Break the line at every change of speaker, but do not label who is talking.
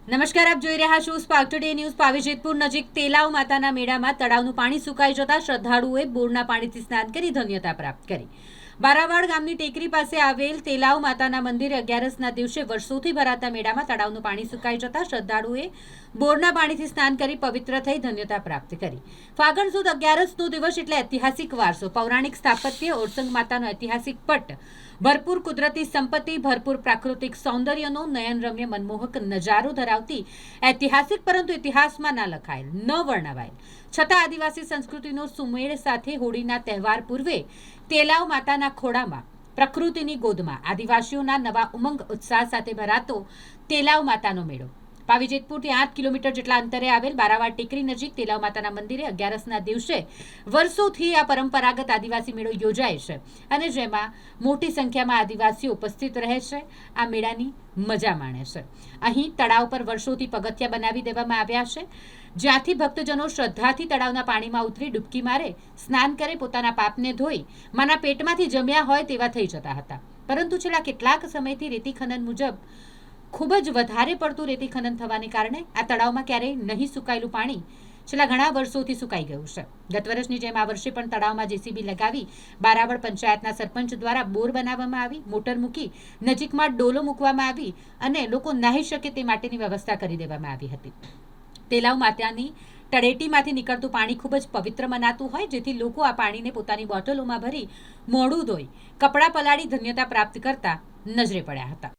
નમસ્કાર, આપ જોઈ રહ્યા છો સ્પાર્ક ટુડે ન્યૂઝ। પાવીજેતપુર નજીક તેલાવ માતાના મેળામાં તળાવનું પાણી સુકાઈ જતા શ્રદ્ધાળુઓએ બોરના પાણીથી સ્નાન કરી ધન્યતા પ્રાપ્ત કરી। બારાવાડ ગામની ટેકરી પાસે આવેલ તેલાવ માતાના મંદિરે 11ના દિવસે વર્ષોથી ભરાતા મેળામાં તળાવનું પાણી સુકાઈ જતા શ્રદ્ધાળુઓએ બોરના પાણીથી સ્નાન કરી પવિત્ર થઈ ધન્યતા પ્રાપ્ત કરી। ફાગણ સુદ 11નો દિવસ એટલે ઐતિહાસિક વારસો, પૌરાણિક સ્થાપત્ય, ઓરસંગ માતાનો ઐતિહાસિક પટ, ભરપૂર કુદરતી સંપત્તિ, ભરપૂર પ્રાકૃતિક સૌંદર્યનો નયનરમ્ય મનમોહક નજારો ધરાવતી ઐતિહાસિક પરંતુ ઇતિહાસમાં ના લખાયેલ, ન વર્ણવાયેલ છતાં આદિવાસી સંસ્કૃતિનો સુમેળ સાથે હોળીના તહેવાર પૂર્વે તેલાવ માતાના ખોળામાં પ્રકૃતિની ગોદમાં આદિવાસીઓના નવા ઉમંગ ઉત્સાહ સાથે ભરાતો તેલાવ માતાનો મેળો પાવીજેતપુરથી 8 કિલોમીટર જેટલા અંતરે આવેલ બારાવાડ ટેકરી નજીક તેલાવ માતાના મંદિરે 11ના દિવસે વર્ષોથી આ પરંપરાગત આદિવાસી મેળો યોજાય છે અને જેમાં મોટી સંખ્યામાં આદિવાસીઓ ઉપસ્થિત રહે છે, આ મેળાની મજા માણે છે। અહીં તળાવ પર વર્ષોથી પગથિયા બનાવી દેવામાં આવ્યા છે, જ્યાંથી ભક્તજનો શ્રદ્ધાથી તળાવના પાણીમાં ઉતરી ડૂબકી મારે, સ્નાન કરે, પોતાના પાપને ધોઈ માના પેટમાંથી જમ્યા હોય તેવા થઈ જતા હતા। પરંતુ છેલ્લા કેટલાક સમયથી રેતી ખનન મુજબ ખૂબ જ વધારે પડતું રેતી ખનન થવાને કારણે આ તળાવમાં ક્યારેય નહીં સુકાયેલું પાણી છેલ્લા ઘણા વર્ષોથી સુકાઈ ગયું છે। ગત વર્ષની જેમ આ વર્ષે પણ તળાવમાં જેસીબી લગાવી બારાવળ પંચાયતના સરપંચ દ્વારા બોર બનાવવામાં આવી, મોટર મૂકી નજીકમાં ડોલો મૂકવામાં આવી અને લોકો નાહી શકે તે માટેની વ્યવસ્થા કરી દેવામાં આવી હતી। તેલાવ માતાની તળેટીમાંથી નીકળતું પાણી ખૂબ જ પવિત્ર મનાતું હોય, જેથી લોકો આ પાણીને પોતાની બોટલોમાં ભરી મોઢું ધોઈ કપડાં પલાળી ધન્યતા પ્રાપ્ત કરતા નજરે પડ્યા હતા।